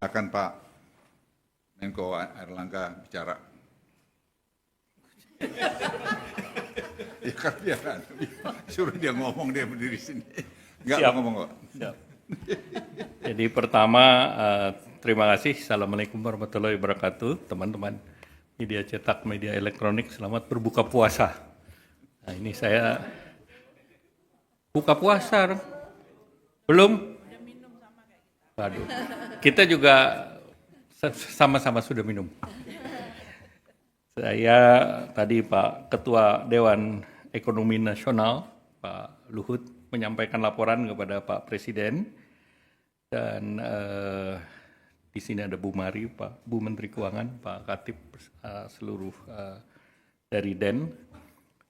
Silakan Pak Menko Airlangga bicara. Ya kan biar suruh dia ngomong, dia berdiri sini. Enggak ngomong kok. Siap. Jadi pertama, terima kasih. Assalamualaikum warahmatullahi wabarakatuh, teman-teman media cetak, media elektronik. Selamat berbuka puasa. Nah, ini saya buka puasa, belum? Waduh, kita juga sama-sama sudah minum. Saya tadi Pak Ketua Dewan Ekonomi Nasional, Pak Luhut, menyampaikan laporan kepada Pak Presiden, dan di sini ada Bu Mari, Pak Bu Menteri Keuangan, Pak Katib, seluruh dari DEN.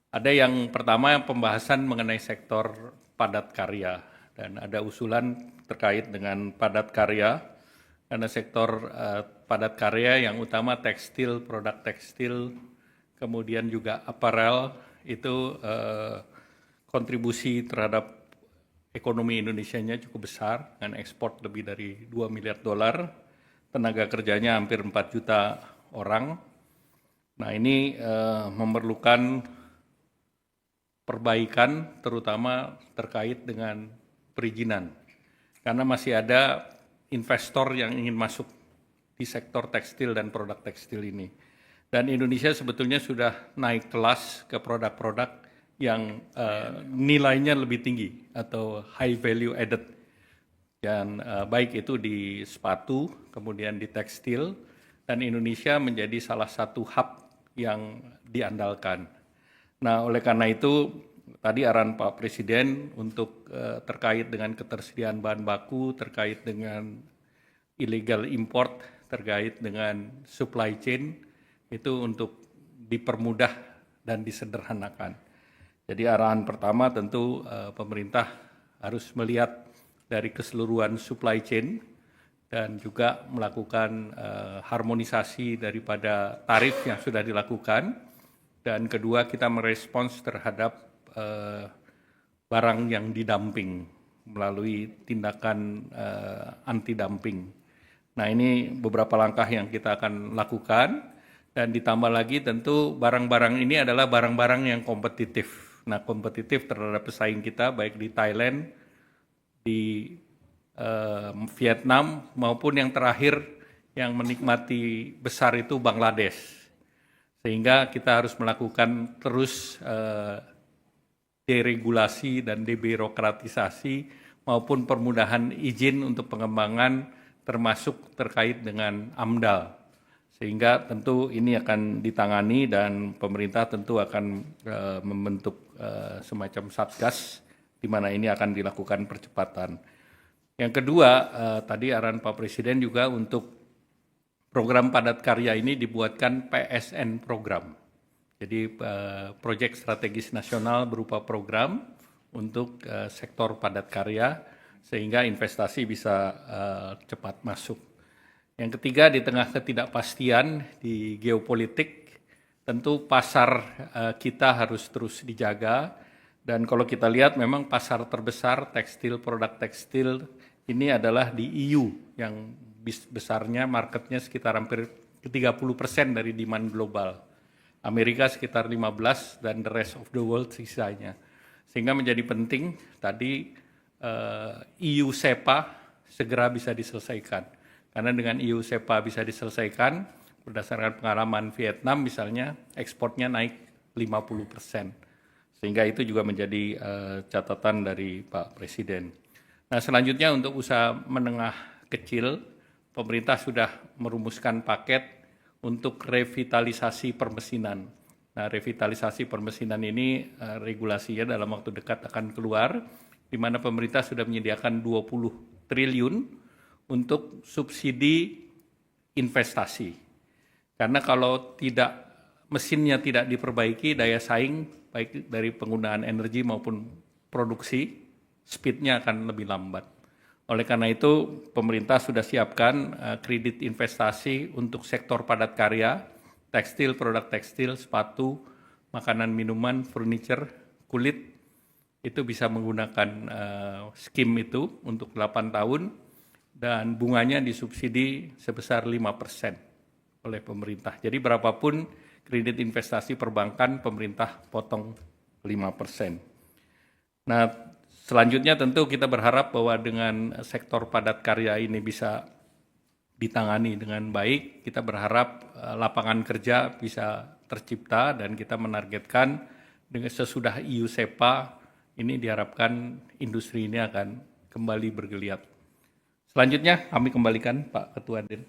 Ada yang pertama pembahasan mengenai sektor padat karya, dan ada usulan terkait dengan padat karya, karena sektor padat karya yang utama tekstil, produk tekstil, kemudian juga aparel, itu kontribusi terhadap ekonomi Indonesianya cukup besar, dengan ekspor lebih dari 2 miliar dolar, tenaga kerjanya hampir 4 juta orang. Nah, ini memerlukan perbaikan terutama terkait dengan perizinan, karena masih ada investor yang ingin masuk di sektor tekstil dan produk tekstil ini. Dan Indonesia sebetulnya sudah naik kelas ke produk-produk yang nilainya lebih tinggi atau high value added. Dan baik itu di sepatu, kemudian di tekstil, dan Indonesia menjadi salah satu hub yang diandalkan. Nah, oleh karena itu tadi arahan Pak Presiden untuk terkait dengan ketersediaan bahan baku, terkait dengan illegal import, terkait dengan supply chain, itu untuk dipermudah dan disederhanakan. Jadi arahan pertama tentu pemerintah harus melihat dari keseluruhan supply chain dan juga melakukan harmonisasi daripada tarif yang sudah dilakukan. Dan kedua, kita merespons terhadap barang yang didumping melalui tindakan anti-dumping. Nah, ini beberapa langkah yang kita akan lakukan, dan ditambah lagi tentu barang-barang ini adalah barang-barang yang kompetitif. Nah, kompetitif terhadap pesaing kita baik di Thailand, di Vietnam, maupun yang terakhir yang menikmati besar itu Bangladesh. Sehingga kita harus melakukan terus deregulasi dan debirokratisasi maupun permudahan izin untuk pengembangan termasuk terkait dengan AMDAL. Sehingga tentu ini akan ditangani dan pemerintah tentu akan membentuk semacam satgas di mana ini akan dilakukan percepatan. Yang kedua, tadi arahan Pak Presiden juga untuk program padat karya ini dibuatkan PSN program. Jadi proyek strategis nasional berupa program untuk sektor padat karya sehingga investasi bisa cepat masuk. Yang ketiga, di tengah ketidakpastian di geopolitik, tentu pasar kita harus terus dijaga. Dan kalau kita lihat memang pasar terbesar tekstil, produk tekstil ini adalah di EU yang besarnya marketnya sekitar hampir 30% dari demand global. Amerika sekitar 15 dan the rest of the world sisanya. Sehingga menjadi penting tadi EU SEPA segera bisa diselesaikan. Karena dengan EU SEPA bisa diselesaikan, berdasarkan pengalaman Vietnam misalnya, ekspornya naik 50%. Sehingga itu juga menjadi catatan dari Pak Presiden. Nah, selanjutnya untuk usaha menengah kecil, pemerintah sudah merumuskan paket untuk revitalisasi permesinan. Nah, revitalisasi permesinan ini regulasinya dalam waktu dekat akan keluar, di mana pemerintah sudah menyediakan 20 triliun untuk subsidi investasi. Karena kalau mesinnya tidak diperbaiki, daya saing baik dari penggunaan energi maupun produksi, speednya akan lebih lambat. Oleh karena itu, pemerintah sudah siapkan kredit investasi untuk sektor padat karya, tekstil, produk tekstil, sepatu, makanan, minuman, furniture, kulit, itu bisa menggunakan skim itu untuk 8 tahun, dan bunganya disubsidi sebesar 5% oleh pemerintah. Jadi berapapun kredit investasi perbankan, pemerintah potong 5%. Nah, selanjutnya tentu kita berharap bahwa dengan sektor padat karya ini bisa ditangani dengan baik. Kita berharap lapangan kerja bisa tercipta dan kita menargetkan dengan sesudah EU SEPA ini diharapkan industri ini akan kembali bergeliat. Selanjutnya kami kembalikan Pak Ketua Den.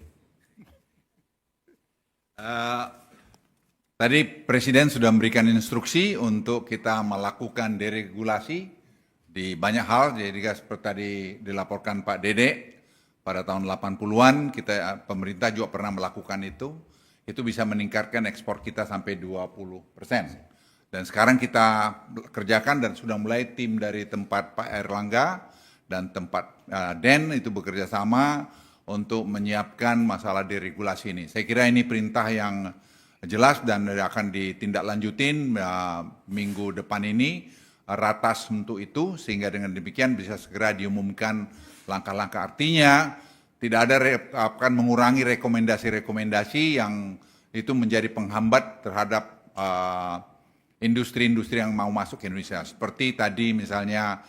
Tadi Presiden sudah memberikan instruksi untuk kita melakukan deregulasi di banyak hal. Jadi seperti tadi dilaporkan Pak Dede, pada tahun 80-an pemerintah juga pernah melakukan itu. Itu bisa meningkatkan ekspor kita sampai 20%. Dan sekarang kita kerjakan dan sudah mulai tim dari tempat Pak Erlangga dan tempat Den itu bekerja sama untuk menyiapkan masalah deregulasi ini. Saya kira ini perintah yang jelas dan akan ditindaklanjutin minggu depan ini ratas untuk itu, sehingga dengan demikian bisa segera diumumkan langkah-langkah. Artinya tidak ada akan mengurangi rekomendasi-rekomendasi yang itu menjadi penghambat terhadap industri-industri yang mau masuk ke Indonesia. Seperti tadi misalnya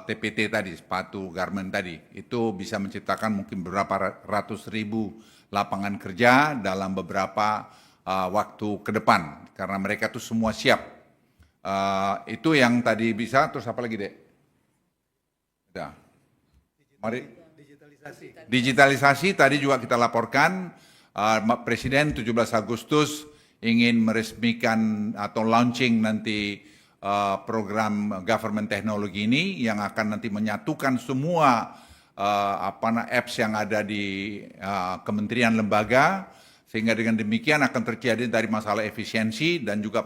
TPT tadi, sepatu garment tadi, itu bisa menciptakan mungkin beberapa ratus ribu lapangan kerja dalam beberapa waktu ke depan, karena mereka tuh semua siap. Itu yang tadi bisa, terus apa lagi Dek? Udah. Mari. Digitalisasi tadi juga kita laporkan, Presiden 17 Agustus ingin meresmikan atau launching nanti program government teknologi ini yang akan nanti menyatukan semua apps yang ada di kementerian lembaga, sehingga dengan demikian akan terjadi dari masalah efisiensi dan juga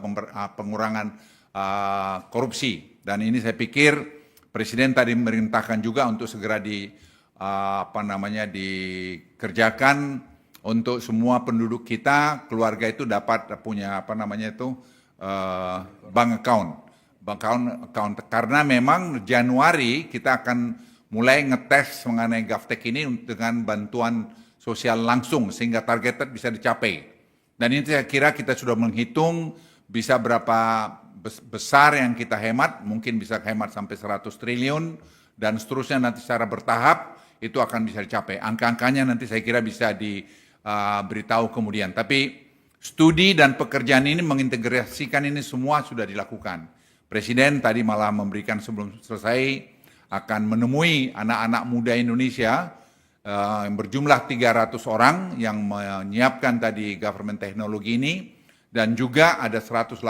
pengurangan korupsi. Dan ini saya pikir Presiden tadi merintahkan juga untuk segera dikerjakan untuk semua penduduk kita, keluarga itu dapat punya bank account. Karena memang Januari kita akan mulai ngetes mengenai GovTech ini dengan bantuan sosial langsung sehingga targeted bisa dicapai. Dan ini saya kira kita sudah menghitung bisa berapa besar yang kita hemat, mungkin bisa hemat sampai 100 triliun dan seterusnya nanti secara bertahap itu akan bisa dicapai. Angka-angkanya nanti saya kira bisa diberitahu kemudian. Tapi studi dan pekerjaan ini mengintegrasikan ini semua sudah dilakukan. Presiden tadi malah memberikan sebelum selesai akan menemui anak-anak muda Indonesia yang berjumlah 300 orang yang menyiapkan tadi government teknologi ini, dan juga ada 185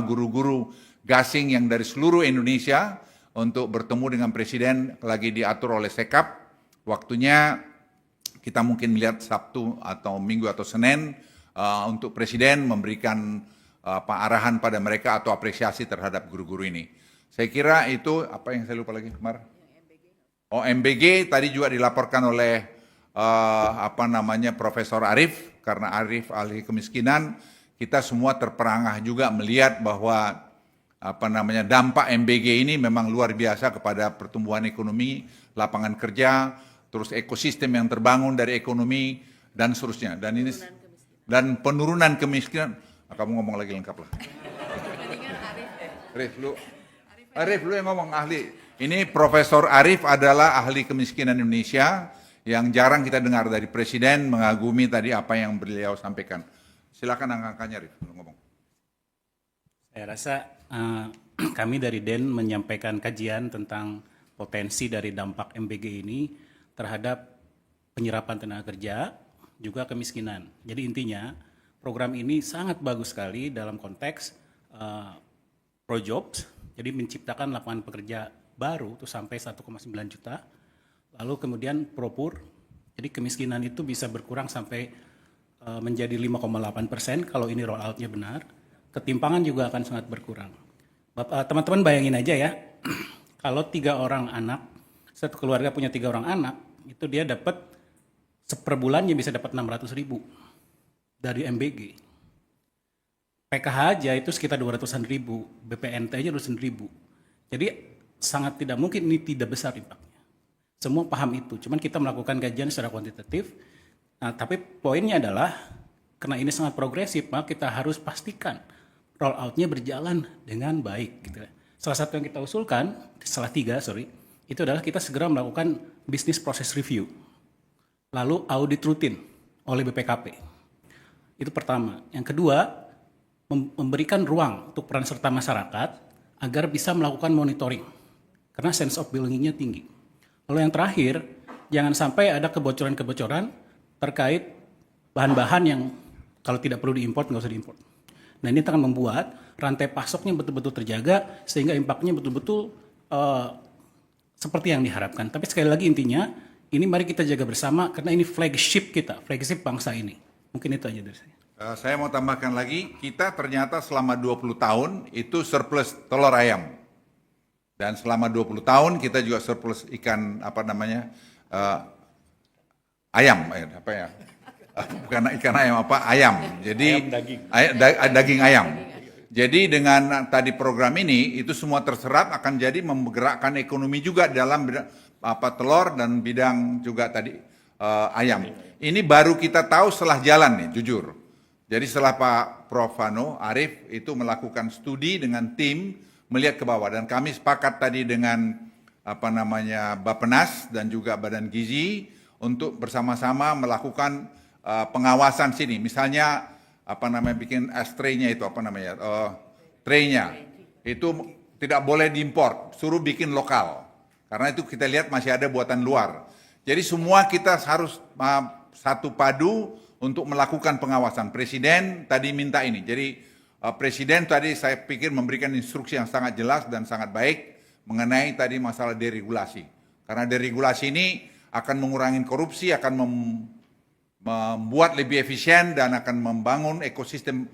guru-guru gasing yang dari seluruh Indonesia untuk bertemu dengan Presiden, lagi diatur oleh Sekap. Waktunya kita mungkin melihat Sabtu atau Minggu atau Senin untuk Presiden memberikan arahan pada mereka atau apresiasi terhadap guru-guru ini. Saya kira itu, apa yang saya lupa lagi, Mar? Oh, MBG tadi juga dilaporkan oleh Profesor Arif, karena Arif ahli kemiskinan, kita semua terperangah juga melihat bahwa dampak MBG ini memang luar biasa kepada pertumbuhan ekonomi, lapangan kerja, terus ekosistem yang terbangun dari ekonomi dan seterusnya. Dan ini dan penurunan kemiskinan. Kamu ngomong lagi lengkap lah. Arif lu yang ngomong ahli. Ini Profesor Arif adalah ahli kemiskinan Indonesia yang jarang kita dengar dari Presiden, mengagumi tadi apa yang beliau sampaikan. Silakan angka-angkanya Arif, lu ngomong. Saya rasa kami dari DEN menyampaikan kajian tentang potensi dari dampak MBG ini terhadap penyerapan tenaga kerja, juga kemiskinan. Jadi intinya program ini sangat bagus sekali dalam konteks Projobs, jadi menciptakan lapangan pekerja baru itu sampai 1,9 juta. Lalu kemudian Propur, jadi kemiskinan itu bisa berkurang sampai menjadi 5,8% kalau ini roll out-nya benar. Ketimpangan juga akan sangat berkurang. Teman-teman bayangin aja ya, kalau 3 orang anak, satu keluarga punya 3 orang anak, itu dia dapat per bulannya bisa dapat 600.000 dari MBG. PKH aja itu sekitar 200-an ribu, BPNT aja 200-an ribu. Jadi sangat tidak mungkin ini tidak besar impaknya. Semua paham itu, cuman kita melakukan kajian secara kuantitatif. Nah, tapi poinnya adalah karena ini sangat progresif, maka kita harus pastikan roll out-nya berjalan dengan baik. Gitu. Salah satu yang kita usulkan, itu adalah kita segera melakukan business process review, lalu audit rutin oleh BPKP. Itu pertama. Yang kedua, memberikan ruang untuk peran serta masyarakat agar bisa melakukan monitoring, karena sense of belonging-nya tinggi. Lalu yang terakhir, jangan sampai ada kebocoran-kebocoran terkait bahan-bahan yang kalau tidak perlu diimport, nggak usah diimport. Nah, ini akan membuat rantai pasoknya betul-betul terjaga, sehingga impaknya betul-betul seperti yang diharapkan. Tapi sekali lagi intinya, ini mari kita jaga bersama, karena ini flagship kita, flagship bangsa ini. Mungkin itu aja dari saya. Saya mau tambahkan lagi, kita ternyata selama 20 tahun itu surplus telur ayam. Dan selama 20 tahun kita juga surplus ikan ayam, bukan ikan ayam ayam. Jadi daging ayam. Jadi dengan tadi program ini itu semua terserap akan jadi menggerakkan ekonomi juga dalam telur dan bidang juga tadi ayam. Ini baru kita tahu setelah jalan nih, jujur. Jadi setelah Pak Prof. Arief itu melakukan studi dengan tim melihat ke bawah, dan kami sepakat tadi dengan Bappenas dan juga Badan Gizi untuk bersama-sama melakukan pengawasan sini. Misalnya bikin tray-nya itu tray-nya itu tidak boleh diimpor, suruh bikin lokal. Karena itu kita lihat masih ada buatan luar. Jadi semua kita harus satu padu untuk melakukan pengawasan. Presiden tadi minta ini. Jadi Presiden tadi saya pikir memberikan instruksi yang sangat jelas dan sangat baik mengenai tadi masalah deregulasi. Karena deregulasi ini akan mengurangi korupsi, akan membuat lebih efisien dan akan membangun ekosistem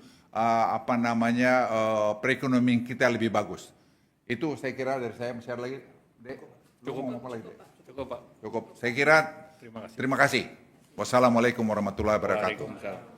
perekonomian kita lebih bagus. Itu saya kira dari saya. Masih ada lagi? Dek? Cukup apa lagi? Cukup, Pak. Cukup. Saya kira Terima kasih. terima kasih. Wassalamualaikum warahmatullahi wabarakatuh. Waalaikumsalam.